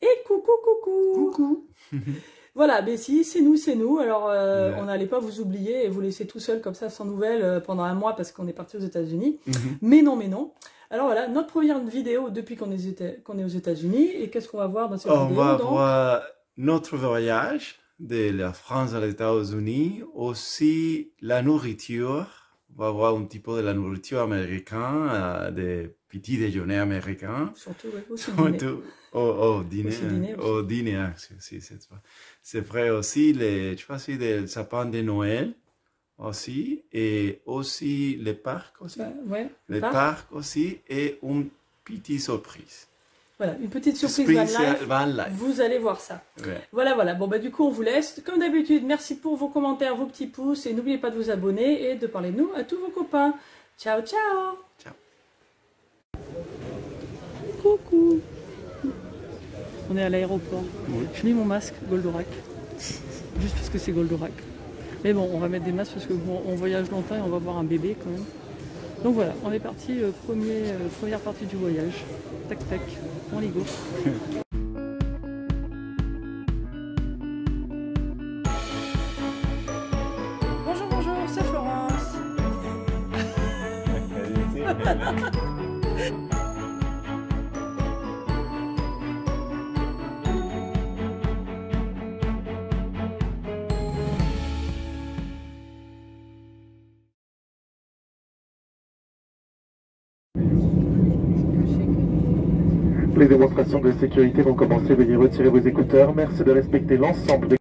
Et coucou, coucou. Coucou. Voilà, mais si, c'est nous. Alors, on n'allait pas vous oublier et vous laisser tout seul comme ça, sans nouvelles, pendant un mois parce qu'on est parti aux États-Unis. Mais non, mais non. Alors voilà, notre première vidéo depuis qu'on est aux États-Unis. Et qu'est-ce qu'on va voir dans cette vidéo? On va voir notre voyage de la France aux États-Unis, aussi la nourriture. On va voir un petit peu de la nourriture américaine, des petits déjeuners américains. Surtout, ouais, aussi dîner. Au dîner. Aussi dîner aussi. Au dîner, aussi, c'est vrai aussi, tu vois, aussi des sapins de Noël aussi, et aussi les parcs aussi. Ouais, les parcs aussi, et une petite surprise. Voilà, une petite surprise van life. Vous allez voir ça. Ouais. Voilà. Bon, bah, du coup, on vous laisse. Comme d'habitude, merci pour vos commentaires, vos petits pouces. Et n'oubliez pas de vous abonner et de parler de nous à tous vos copains. Ciao, ciao. Ciao. Coucou. On est à l'aéroport. Oui. Je mets mon masque Goldorak. Juste parce que c'est Goldorak. Mais bon, on va mettre des masques parce que bon, on voyage longtemps et on va voir un bébé quand même. Donc voilà, on est parti, première partie du voyage. Tac tac, on y go. Bonjour, c'est Florence. Les démonstrations de sécurité vont commencer. Veuillez retirer vos écouteurs. Merci de respecter l'ensemble des...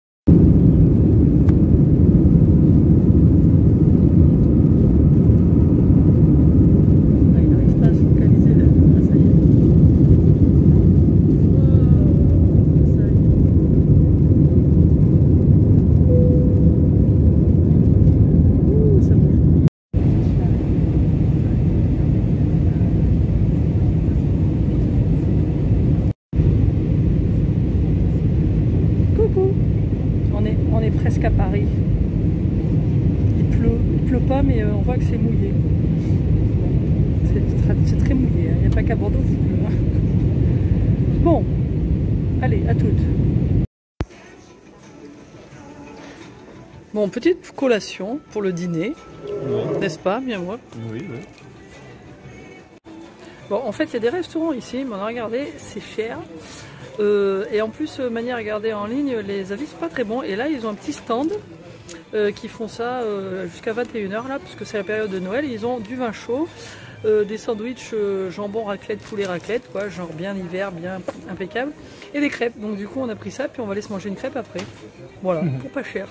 On est presque à Paris. Il pleut pas, mais on voit que c'est mouillé. C'est très mouillé, il n'y a pas qu'à Bordeaux qui pleut. Bon, allez, à toutes. Bon, petite collation pour le dîner, n'est-ce pas, bien moi? Oui. Bon, en fait, il y a des restaurants ici, mais on a regardé, c'est cher. Et en plus, manière à regarder en ligne, les avis sont pas très bons. Et là, ils ont un petit stand qui font ça jusqu'à 21h là, puisque c'est la période de Noël. Ils ont du vin chaud, des sandwichs jambon raclette, poulet raclette, quoi, genre bien hiver, bien impeccable, et des crêpes. Donc du coup, on a pris ça, puis on va aller se manger une crêpe après. Voilà, pour pas cher.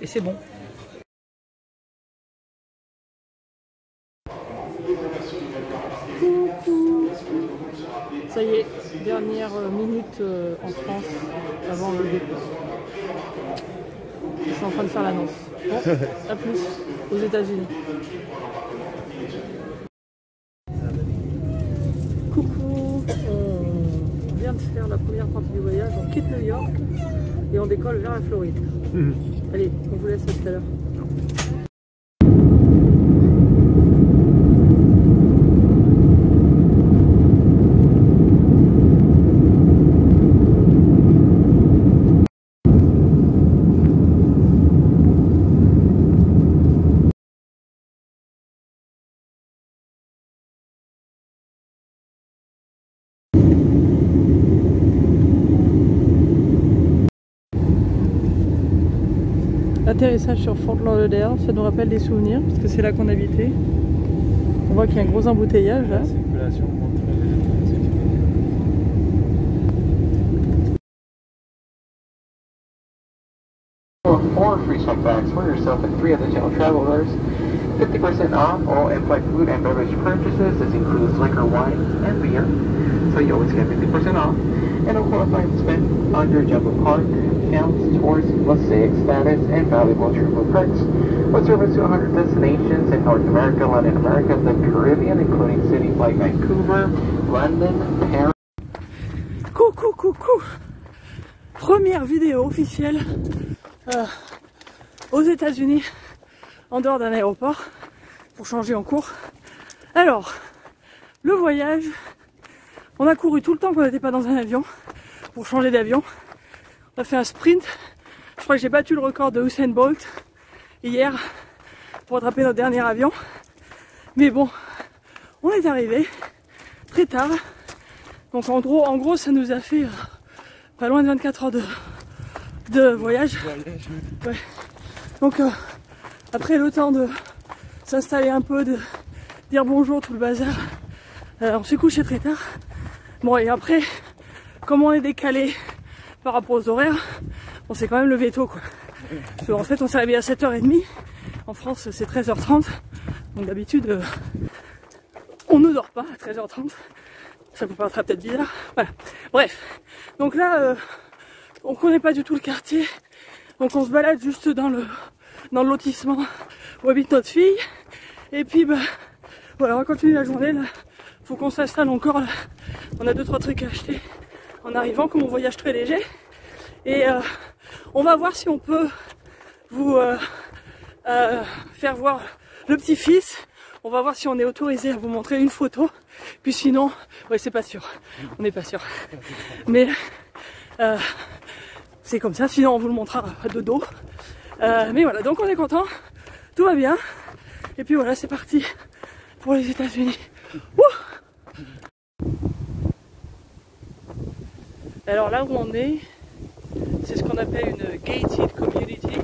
Et c'est bon. Coucou. Ça y est, dernière minute en France avant le départ. Ils sont en train de faire l'annonce. Bon, à plus aux États-Unis. Coucou, on vient de faire la première partie du voyage. On quitte New York et on décolle vers la Floride. Allez, on vous laisse à tout à l'heure. Atterrissage sur Fort Lauderdale, ça nous rappelle des souvenirs parce que c'est là qu'on habitait. On voit qu'il y a un gros embouteillage là. Four free swap bags for yourself and 3 other channel travelers. 50% off all in-flight food and beverage purchases. This includes liquor, wine, and beer. So you always get 50% off. And a qualifying spend on your Jumbo card counts towards Mosaic status and valuable travel perks. With service to 100 destinations in North America, Latin America, the Caribbean, including cities like Vancouver, London, Paris. Coucou. Première vidéo officielle aux États-Unis, en dehors d'un aéroport, pour changer en cours. Alors, le voyage, on a couru tout le temps qu'on n'était pas dans un avion. pour changer d'avion. On a fait un sprint. Je crois que j'ai battu le record de Usain Bolt hier pour attraper notre dernier avion. Mais bon, on est arrivé très tard. Donc en gros ça nous a fait pas loin de 24 heures de voyage. Ouais. Donc après le temps de s'installer un peu, de dire bonjour, tout le bazar, on s'est couché très tard. Bon, et après, comme on est décalé par rapport aux horaires, on s'est quand même levé tôt, quoi. Parce qu'en fait on s'est réveillé à 7h30. En France c'est 13h30. Donc d'habitude on ne dort pas à 13h30. Ça vous paraîtra peut-être bizarre. Voilà. Bref. Donc là on connaît pas du tout le quartier. Donc on se balade juste dans le lotissement où habite notre fille. Et puis bah voilà, on va continuer la journée là. Faut qu'on s'installe encore là. On a 2-3 trucs à acheter en arrivant, comme on voyage très léger. Et on va voir si on peut vous faire voir le petit-fils. On va voir si on est autorisé à vous montrer une photo. Puis sinon, ouais, c'est pas sûr. On n'est pas sûr. Mais c'est comme ça. Sinon, on vous le montrera de dos. Mais voilà, donc on est content. Tout va bien. Et puis voilà, c'est parti pour les États-Unis. Alors là où on est, c'est ce qu'on appelle une gated community.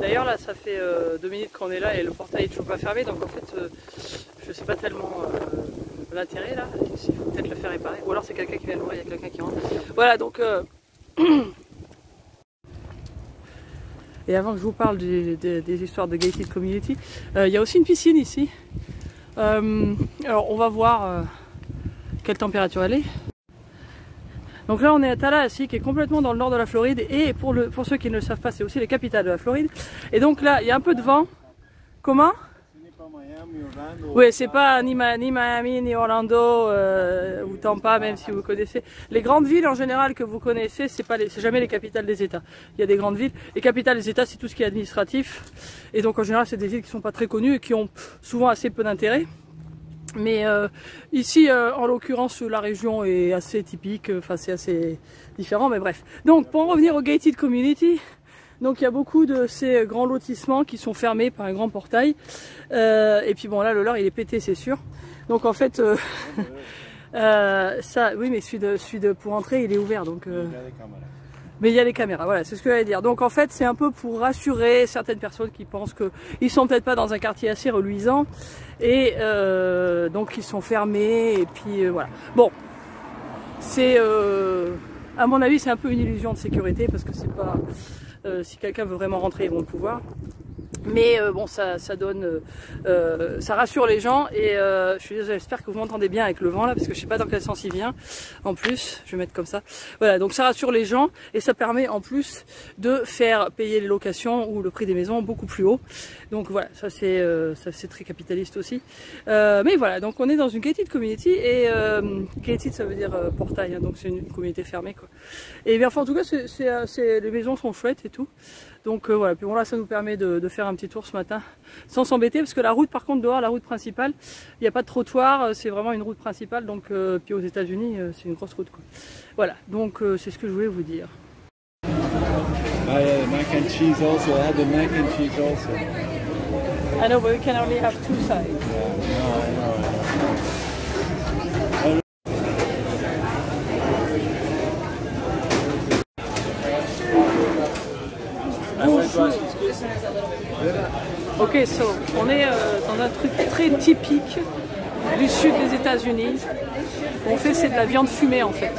D'ailleurs là ça fait 2 minutes qu'on est là et le portail est toujours pas fermé, donc en fait je sais pas tellement l'intérêt là, il faut peut-être le faire réparer, ou alors c'est quelqu'un qui vient le voir, il y a quelqu'un qui rentre. Voilà donc et avant que je vous parle des histoires de gated community, il y a aussi une piscine ici. Alors on va voir quelle température elle est. Donc là on est à Tallahassee qui est complètement dans le nord de la Floride, et pour ceux qui ne le savent pas, c'est aussi la capitale de la Floride. Et donc là il y a un peu de vent. Comment? Oui, c'est pas ni Miami ni Orlando ou Tampa, même si vous connaissez. Les grandes villes en général que vous connaissez, c'est jamais les capitales des États. Il y a des grandes villes. Les capitales des États, c'est tout ce qui est administratif. Et donc en général c'est des villes qui sont pas très connues et qui ont souvent assez peu d'intérêt. Mais ici, en l'occurrence, la région est assez typique, enfin c'est assez différent, mais bref. Donc pour en revenir au gated community, donc il y a beaucoup de ces grands lotissements qui sont fermés par un grand portail. Et puis bon là, le leur il est pété, c'est sûr. Donc en fait, ça, oui, mais celui pour entrer il est ouvert, donc. Mais il y a les caméras, voilà, c'est ce que j'allais dire. Donc en fait, c'est un peu pour rassurer certaines personnes qui pensent qu'ils sont peut-être pas dans un quartier assez reluisant, et donc ils sont fermés, et puis voilà. Bon, c'est, à mon avis, c'est un peu une illusion de sécurité, parce que c'est pas, si quelqu'un veut vraiment rentrer, ils vont le pouvoir. Mais bon, ça donne, ça rassure les gens, et je suis désolée, j'espère que vous m'entendez bien avec le vent là, parce que je sais pas dans quel sens il vient. En plus, je vais mettre comme ça. Voilà, donc ça rassure les gens, et ça permet en plus de faire payer les locations ou le prix des maisons beaucoup plus haut. Donc voilà, ça c'est très capitaliste aussi. Mais voilà, donc on est dans une gated community, et gated ça veut dire portail, hein, donc c'est une communauté fermée quoi. Et bien enfin en tout cas, les maisons sont chouettes et tout. Donc voilà, puis bon là ça nous permet de faire un petit tour ce matin sans s'embêter, parce que la route par contre dehors, la route principale, il n'y a pas de trottoir, c'est vraiment une route principale, donc puis aux États-Unis c'est une grosse route quoi. Voilà, donc c'est ce que je voulais vous dire. Ah yeah, the mac and cheese also. I had the mac and cheese also. I know, but we can only have 2 sides. Yeah, no, I know. Ok, so, on est dans un truc très typique du sud des États-Unis. On fait, c'est de la viande fumée en fait.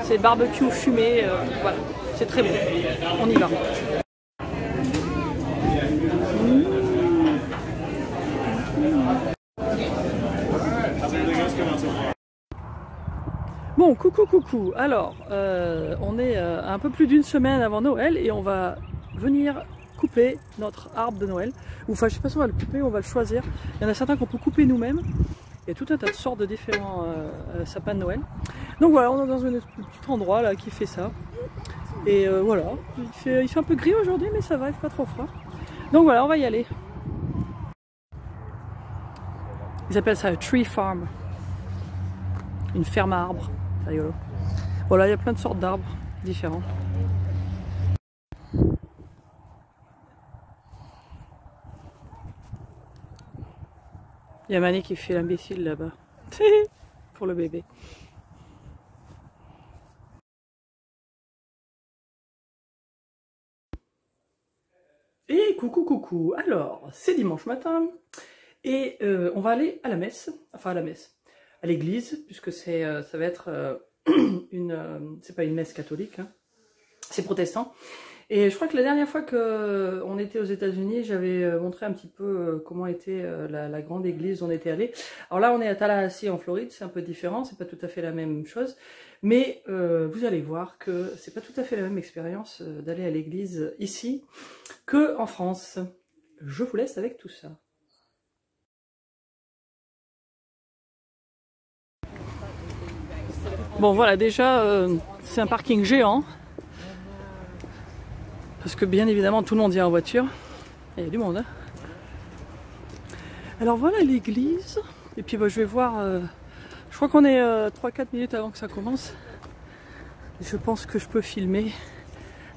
C'est barbecue fumé, voilà. C'est très bon. On y va. Bon, coucou. Alors, on est un peu plus d'une semaine avant Noël, et on va venir couper notre arbre de Noël. Enfin, je sais pas si on va le couper, on va le choisir. Il y en a certains qu'on peut couper nous-mêmes. Il y a tout un tas de sortes de différents sapins de Noël. Donc voilà, on est dans un petit endroit là qui fait ça. Et voilà, il fait un peu gris aujourd'hui, mais ça va, il fait pas trop froid. Donc voilà, on va y aller. Ils appellent ça un tree farm. une ferme à arbres, c'est rigolo. Voilà, il y a plein de sortes d'arbres différents. Il y a Mané qui fait l'imbécile là-bas, pour le bébé. Et coucou, alors c'est dimanche matin et on va aller à la messe, enfin à l'église, puisque ça va être c'est pas une messe catholique, hein, c'est protestant. Et je crois que la dernière fois qu'on était aux États-Unis, j'avais montré un petit peu comment était la grande église où on était allé. Alors là, on est à Tallahassee en Floride, c'est un peu différent, c'est pas tout à fait la même chose. Mais vous allez voir que c'est pas tout à fait la même expérience d'aller à l'église ici que en France. Je vous laisse avec tout ça. Bon voilà, déjà c'est un parking géant. Parce que bien évidemment tout le monde vient en voiture. Il y a du monde. Hein. Alors voilà l'église. Et puis bah, je vais voir. Je crois qu'on est 3-4 minutes avant que ça commence. Je pense que je peux filmer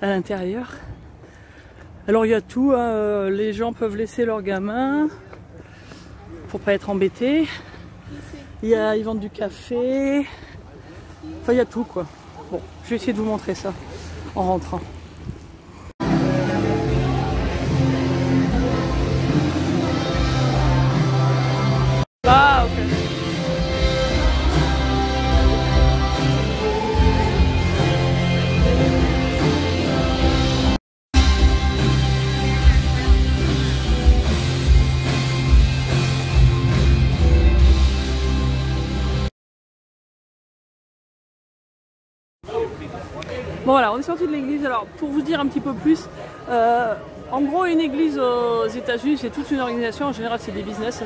à l'intérieur. Alors il y a tout. Hein. Les gens peuvent laisser leurs gamins pour pas être embêtés. Ils vendent du café. Enfin il y a tout quoi. Bon, je vais essayer de vous montrer ça en rentrant. Ah, ok. Bon voilà, on est sorti de l'église. Alors pour vous dire un petit peu plus, en gros une église aux États-Unis c'est toute une organisation. En général c'est des business,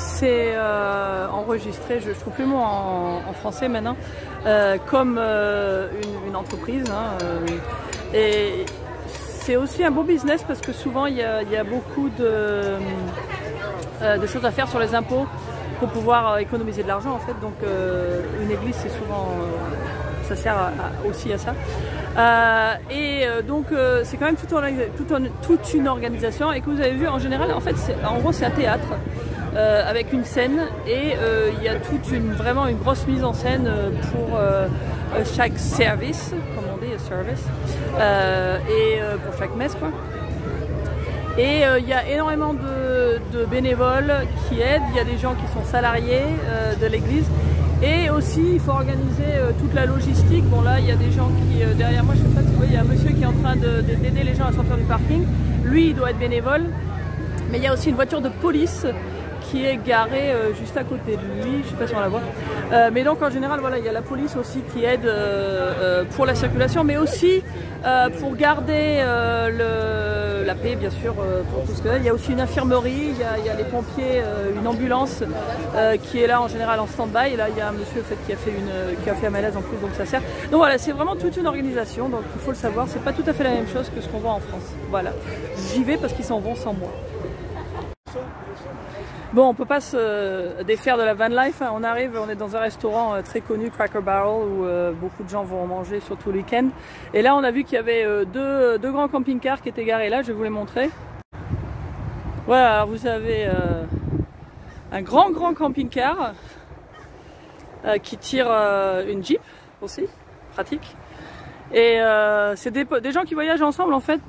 c'est enregistré, je trouve plus le mot en français maintenant, comme une entreprise. Hein, et c'est aussi un beau business parce que souvent il y a beaucoup de choses à faire sur les impôts pour pouvoir économiser de l'argent en fait. Donc une église c'est souvent ça sert aussi à ça. Donc c'est quand même toute une organisation. Et que vous avez vu en général, en fait, en gros c'est un théâtre avec une scène et il y a vraiment une grosse mise en scène pour chaque service, comme on dit, service, pour chaque messe quoi. Et il y a énormément de bénévoles qui aident. Il y a des gens qui sont salariés de l'église. Et aussi, il faut organiser toute la logistique. Bon là, il y a des gens qui, derrière moi, je sais pas si vous voyez, il y a un monsieur qui est en train d'aider les gens à sortir du parking. Lui, il doit être bénévole. Mais il y a aussi une voiture de police qui est garée juste à côté de lui. Je sais pas si on la voit. Mais donc, en général, voilà, il y a la police aussi qui aide pour la circulation, mais aussi pour garder la paix, bien sûr, pour tout ce que il y a aussi une infirmerie, il y a les pompiers, une ambulance qui est là en général en stand-by. Et là, il y a un monsieur en fait, qui a fait un malaise en plus, donc ça sert. Donc voilà, c'est vraiment toute une organisation. Donc il faut le savoir, c'est pas tout à fait la même chose que ce qu'on voit en France. Voilà, j'y vais parce qu'ils s'en vont sans moi. Bon, on peut pas se défaire de la van life. On arrive, on est dans un restaurant très connu, Cracker Barrel, où beaucoup de gens vont manger, surtout le week-end. Et là, on a vu qu'il y avait deux grands camping-cars qui étaient garés là. Je vais vous les montrer. Voilà, alors vous avez un grand camping-car qui tire une Jeep aussi, pratique. Et c'est des gens qui voyagent ensemble en fait.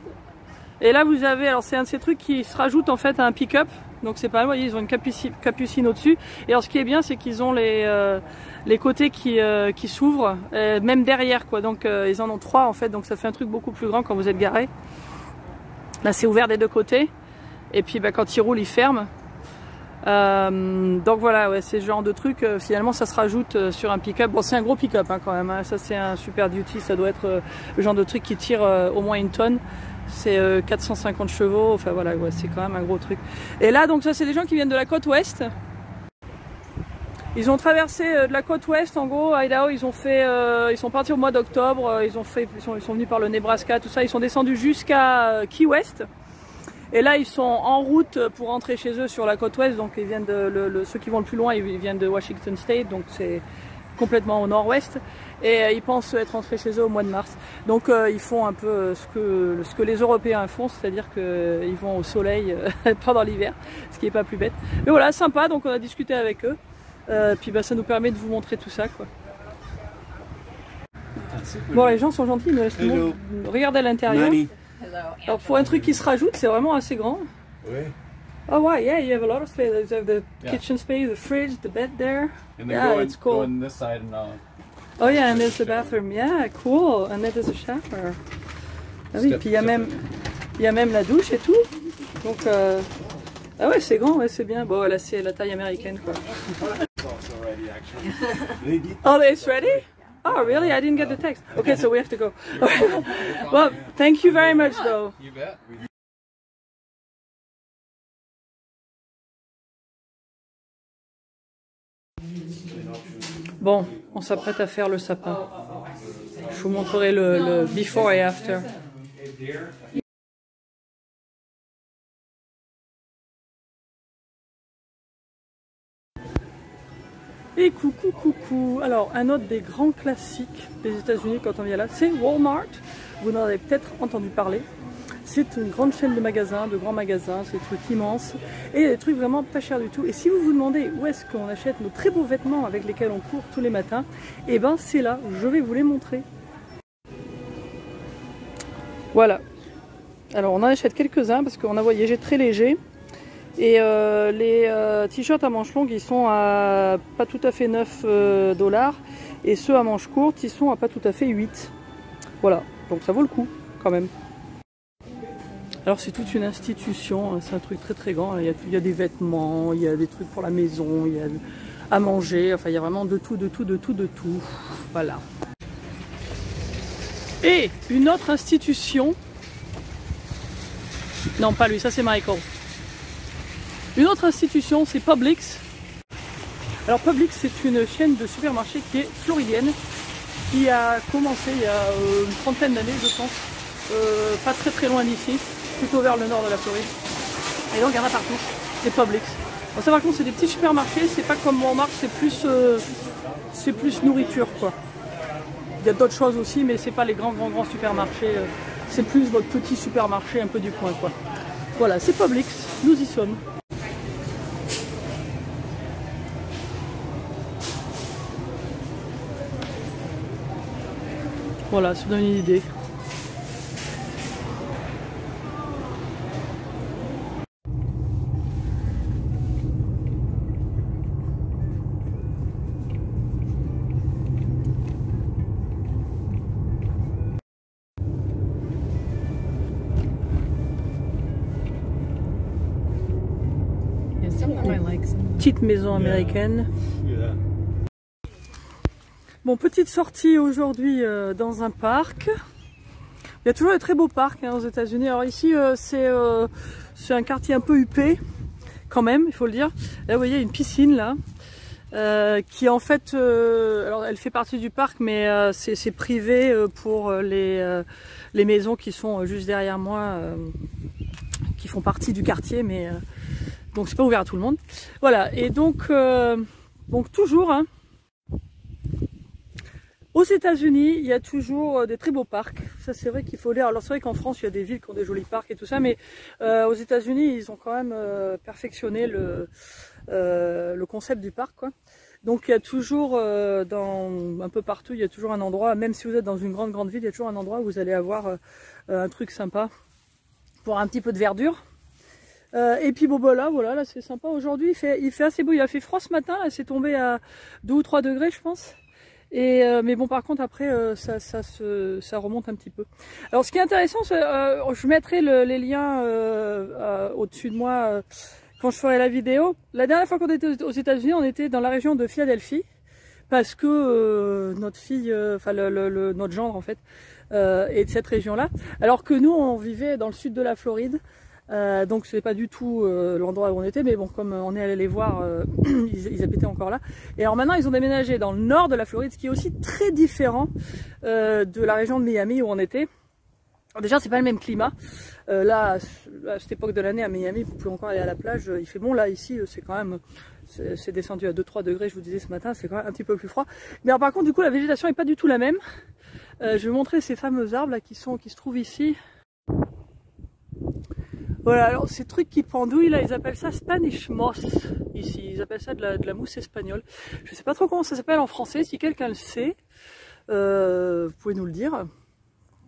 Et là, vous avez, alors c'est un de ces trucs qui se rajoute en fait à un pick-up. Donc c'est pas mal, vous voyez, ils ont une capucine au-dessus. Et alors ce qui est bien, c'est qu'ils ont les côtés qui s'ouvrent, même derrière quoi. Donc ils en ont 3 en fait, donc ça fait un truc beaucoup plus grand quand vous êtes garé. Là c'est ouvert des deux côtés. Et puis bah, quand ils roulent, ils ferment. Donc voilà, ouais, c'est ce genre de truc, finalement ça se rajoute sur un pick-up. Bon c'est un gros pick-up hein, quand même, hein. Ça c'est un Super Duty, ça doit être le genre de truc qui tire au moins 1 tonne. C'est 450 chevaux, enfin voilà, ouais, c'est quand même un gros truc. Et là, donc ça c'est des gens qui viennent de la côte ouest. Ils ont traversé de la côte ouest, en gros, Idaho, ils sont partis au mois d'octobre, ils sont venus par le Nebraska, tout ça, ils sont descendus jusqu'à Key West. Et là, ils sont en route pour rentrer chez eux sur la côte ouest. Donc, ils viennent ceux qui vont le plus loin, ils viennent de Washington State. Donc, c'est complètement au nord-ouest. Et ils pensent être rentrés chez eux au mois de mars. Donc, ils font un peu ce que les Européens font, c'est-à-dire qu'ils vont au soleil pendant l'hiver, ce qui n'est pas plus bête. Mais voilà, sympa. Donc, on a discuté avec eux. Puis, bah, ça nous permet de vous montrer tout ça, quoi. Bon, les gens sont gentils, ils nous laissent regarder à l'intérieur. Alors, pour un truc qui se rajoute, c'est vraiment assez grand. Oui. Oh wow, yeah, you have a lot of space. You have the kitchen space, the fridge, the bed there. And they yeah, go, it's cool. go on this side and Oh yeah, and there's the bathroom. Yeah, cool. And there's a shower. Ah oui, puis il y a même la douche et tout. Donc, ah ouais, c'est grand, ouais, c'est bien. Bon, là, c'est la taille américaine, quoi. Oh, it's ready? Oh, really? I didn't get the text. Okay, so we have to go. Well, thank you very much, though. you bet. Bon, on s'apprête à faire le sapin. Je vous montrerai le before et after. Et coucou. Alors, un autre des grands classiques des États-Unis quand on vient là, c'est Walmart. Vous en avez peut-être entendu parler. C'est une grande chaîne de magasins, de grands magasins, c'est des trucs immenses et des trucs vraiment pas chers du tout. Et si vous vous demandez où est-ce qu'on achète nos très beaux vêtements avec lesquels on court tous les matins, eh ben c'est là, je vais vous les montrer. Voilà. Alors on en achète quelques-uns parce qu'on a voyagé très léger. Et les t-shirts à manches longues, ils sont à pas tout à fait 9 $. Et ceux à manches courtes, ils sont à pas tout à fait 8. Voilà, donc ça vaut le coup quand même. Alors c'est toute une institution, c'est un truc très très grand, il y a des vêtements, il y a des trucs pour la maison, il y a à manger, enfin il y a vraiment de tout. Voilà. Et une autre institution, non pas lui, ça c'est Michael. Une autre institution, c'est Publix. Alors Publix, c'est une chaîne de supermarchés qui est floridienne, qui a commencé il y a une trentaine d'années, je pense, pas très loin d'ici, plutôt vers le nord de la Floride. Et donc il y en a partout, c'est Publix. Bon, ça par contre, c'est des petits supermarchés, c'est pas comme Walmart, c'est plus nourriture, quoi. Il y a d'autres choses aussi, mais c'est pas les grands supermarchés, c'est plus votre petit supermarché un peu du coin, quoi. Voilà, c'est Publix, nous y sommes. Voilà, ça donne une idée. Petite maison américaine. Bon, petite sortie aujourd'hui dans un parc. Il y a toujours de très beaux parcs aux États-Unis. Alors ici, c'est un quartier un peu huppé, quand même, il faut le dire. Là, vous voyez, une piscine là, qui en fait, alors elle fait partie du parc, mais c'est privé pour les maisons qui sont juste derrière moi, qui font partie du quartier, mais donc c'est pas ouvert à tout le monde. Voilà, et donc toujours. Hein, aux États-Unis, il y a toujours des très beaux parcs. Ça, c'est vrai qu'il faut dire. Alors, c'est vrai qu'en France, il y a des villes qui ont des jolis parcs et tout ça, mais aux États-Unis, ils ont quand même perfectionné le concept du parc, quoi. Donc, il y a toujours, un peu partout, il y a toujours un endroit, même si vous êtes dans une grande ville, il y a toujours un endroit où vous allez avoir un truc sympa pour un petit peu de verdure. Et puis bon bah là voilà, là c'est sympa. Aujourd'hui il fait assez beau, il a fait froid ce matin, là c'est tombé à 2 ou 3 degrés je pense. Et mais bon par contre après ça remonte un petit peu. Alors ce qui est intéressant, je mettrai les liens au-dessus de moi quand je ferai la vidéo. La dernière fois qu'on était aux États-Unis, on était dans la région de Philadelphie parce que notre fille, enfin notre gendre en fait, est de cette région-là. Alors que nous on vivait dans le sud de la Floride. Donc c'est pas du tout l'endroit où on était, mais bon comme on est allé les voir, ils habitaient encore là. Et alors maintenant ils ont déménagé dans le nord de la Floride, ce qui est aussi très différent de la région de Miami où on était. Alors déjà, c'est pas le même climat. Là, à cette époque de l'année à Miami, vous pouvez encore aller à la plage. Il fait bon. Là, ici, c'est quand même, c'est descendu à 2-3 degrés. Je vous disais ce matin, c'est quand même un petit peu plus froid. Mais alors, par contre, du coup, la végétation est pas du tout la même. Je vais vous montrer ces fameux arbres là qui se trouvent ici. Voilà, alors ces trucs qui pendouillent là, ils appellent ça Spanish moss ici. Ils appellent ça de la mousse espagnole. Je sais pas trop comment ça s'appelle en français. Si quelqu'un le sait, vous pouvez nous le dire.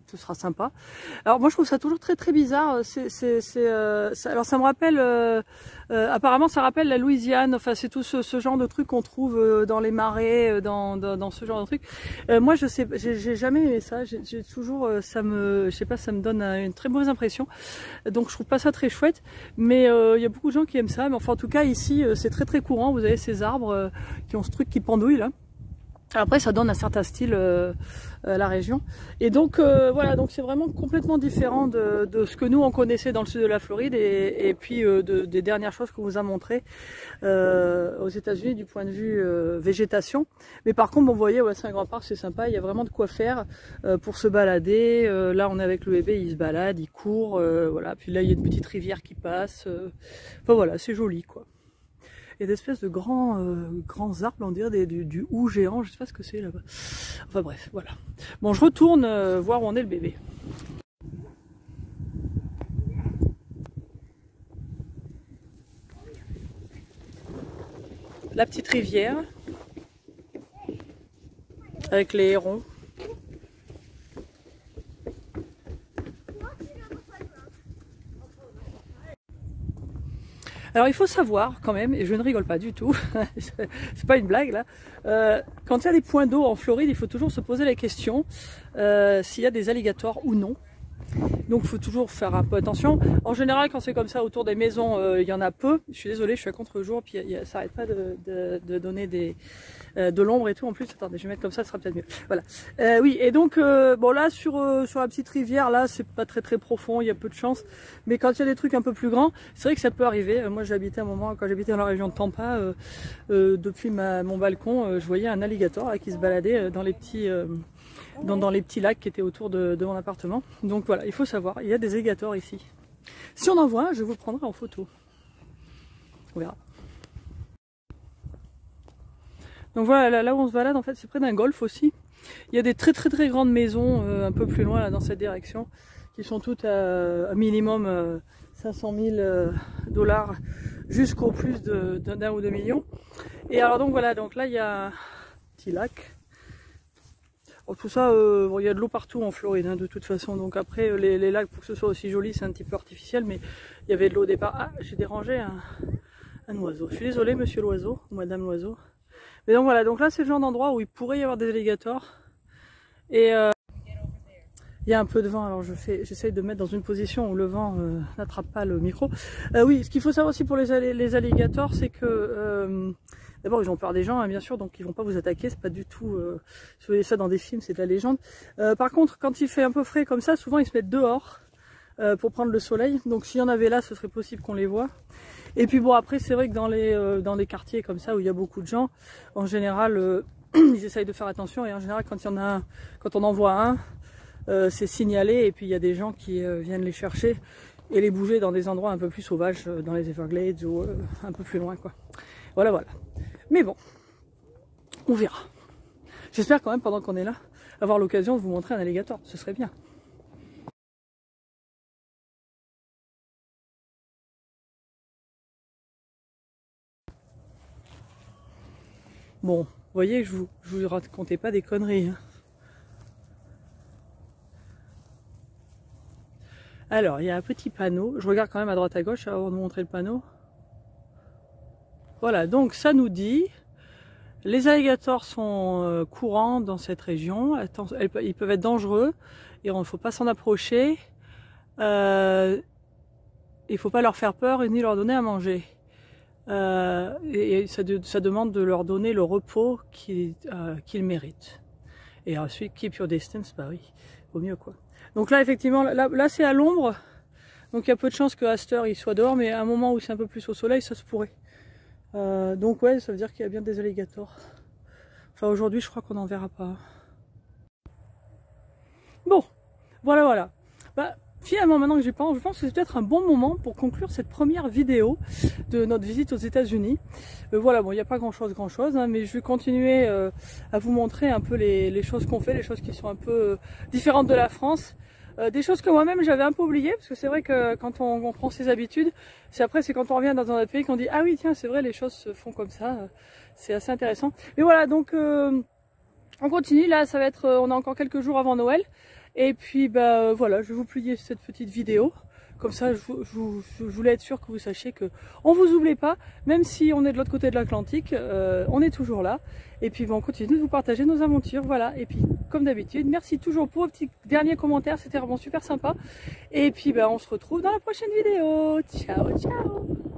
Ce sera sympa. Alors moi je trouve ça toujours très très bizarre. Alors ça me rappelle, apparemment ça rappelle la Louisiane. Enfin c'est tout ce genre de trucs qu'on trouve dans les marais, dans ce genre de trucs. Moi je sais, j'ai jamais aimé ça. J'ai toujours, je sais pas, ça me donne une très mauvaise impression. Donc je trouve pas ça très chouette. Mais il y a beaucoup de gens qui aiment ça. Mais enfin en tout cas ici c'est très très courant. Vous avez ces arbres qui ont ce truc qui pendouille là. Après ça donne un certain style à la région et donc voilà, donc c'est vraiment complètement différent de ce que nous on connaissait dans le sud de la Floride et puis des dernières choses qu'on vous a montré aux États-Unis du point de vue végétation. Mais par contre, bon, vous voyez, ouais, c'est un grand parc, c'est sympa, il y a vraiment de quoi faire pour se balader. Là on est avec le bébé, il se balade, il court, voilà. Puis là il y a une petite rivière qui passe, enfin voilà, c'est joli quoi. Il y a des espèces de grands arbres, on dirait du hou géant, je sais pas ce que c'est là-bas. Enfin bref, voilà. Bon, je retourne voir où en est le bébé. La petite rivière, avec les hérons. Alors il faut savoir quand même, et je ne rigole pas du tout, c'est pas une blague là, quand il y a des points d'eau en Floride, il faut toujours se poser la question s'il y a des alligators ou non. Donc il faut toujours faire un peu attention. En général quand c'est comme ça autour des maisons, il y en a peu. Je suis désolée, je suis à contre-jour, puis ça n'arrête pas de donner de l'ombre et tout. En plus, attendez, je vais mettre comme ça sera peut-être mieux. Voilà. Oui, et donc bon là sur la petite rivière, là c'est pas très très profond, il y a peu de chance. Mais quand il y a des trucs un peu plus grands, c'est vrai que ça peut arriver. Moi j'habitais un moment, quand j'habitais dans la région de Tampa, depuis mon balcon, je voyais un alligator là, qui se baladait dans les petits dans les petits lacs qui étaient autour de mon appartement. Donc voilà, il faut savoir, il y a des alligators ici. Si on en voit un, je vous le prendrai en photo. On verra. Donc voilà, là où on se balade, en fait, c'est près d'un golf aussi. Il y a des très très très grandes maisons un peu plus loin là, dans cette direction, qui sont toutes à minimum 500 000 $ jusqu'au plus d'1 ou 2 millions. Et alors donc voilà, donc là il y a un petit lac. Alors, tout ça, bon, il y a de l'eau partout en Floride hein, de toute façon, donc après les lacs pour que ce soit aussi joli c'est un petit peu artificiel, mais il y avait de l'eau au départ. Ah, j'ai dérangé un oiseau, je suis désolée monsieur l'oiseau, ou madame l'oiseau. Mais donc voilà, donc là c'est le genre d'endroit où il pourrait y avoir des alligators. Et il y a un peu de vent, alors j'essaye de mettre dans une position où le vent n'attrape pas le micro. Oui, ce qu'il faut savoir aussi pour les alligators, c'est que d'abord ils ont peur des gens, hein, bien sûr, donc ils vont pas vous attaquer, c'est pas du tout, si vous voyez ça dans des films, c'est de la légende. Par contre, quand il fait un peu frais comme ça, souvent ils se mettent dehors pour prendre le soleil, donc s'il y en avait là, ce serait possible qu'on les voit. Et puis bon, après c'est vrai que dans les quartiers comme ça où il y a beaucoup de gens, en général ils essayent de faire attention, et en général quand il y en a un, quand on en voit un, c'est signalé, et puis il y a des gens qui viennent les chercher et les bouger dans des endroits un peu plus sauvages, dans les Everglades ou un peu plus loin quoi. Voilà voilà. Mais bon, on verra. J'espère quand même pendant qu'on est là avoir l'occasion de vous montrer un alligator, ce serait bien. Bon, vous voyez que je vous racontais pas des conneries. Hein. Alors, il y a un petit panneau. Je regarde quand même à droite à gauche avant de vous montrer le panneau. Voilà, donc ça nous dit les alligators sont courants dans cette région. Ils peuvent être dangereux et il ne faut pas s'en approcher. Il ne faut pas leur faire peur et ni leur donner à manger. Et ça demande de leur donner le repos qu'ils méritent. Et ensuite, keep your distance, bah oui, vaut mieux quoi. Donc là, effectivement, là c'est à l'ombre, donc il y a peu de chances que Aster il soit dehors, mais à un moment où c'est un peu plus au soleil, ça se pourrait. Donc ouais, ça veut dire qu'il y a bien des alligators. Enfin aujourd'hui, je crois qu'on n'en verra pas. Bon, voilà. Finalement, maintenant que j'y pense, je pense que c'est peut-être un bon moment pour conclure cette première vidéo de notre visite aux États-Unis. Voilà, bon, il n'y a pas grand-chose, hein, mais je vais continuer à vous montrer un peu les choses qu'on fait, les choses qui sont un peu différentes de la France. Des choses que moi-même j'avais un peu oubliées, parce que c'est vrai que quand on prend ses habitudes, c'est quand on revient dans un autre pays qu'on dit « Ah oui, tiens, c'est vrai, les choses se font comme ça. » C'est assez intéressant. Mais voilà, donc on continue, là, ça va être, on a encore quelques jours avant Noël. Et puis voilà, je vais vous publier cette petite vidéo. Comme ça, je voulais être sûr que vous sachiez que on vous oublie pas, même si on est de l'autre côté de l'Atlantique, on est toujours là. Et puis on continue de vous partager nos aventures, voilà. Et puis comme d'habitude, merci toujours pour vos petits derniers commentaires, c'était vraiment super sympa. Et puis on se retrouve dans la prochaine vidéo. Ciao, ciao.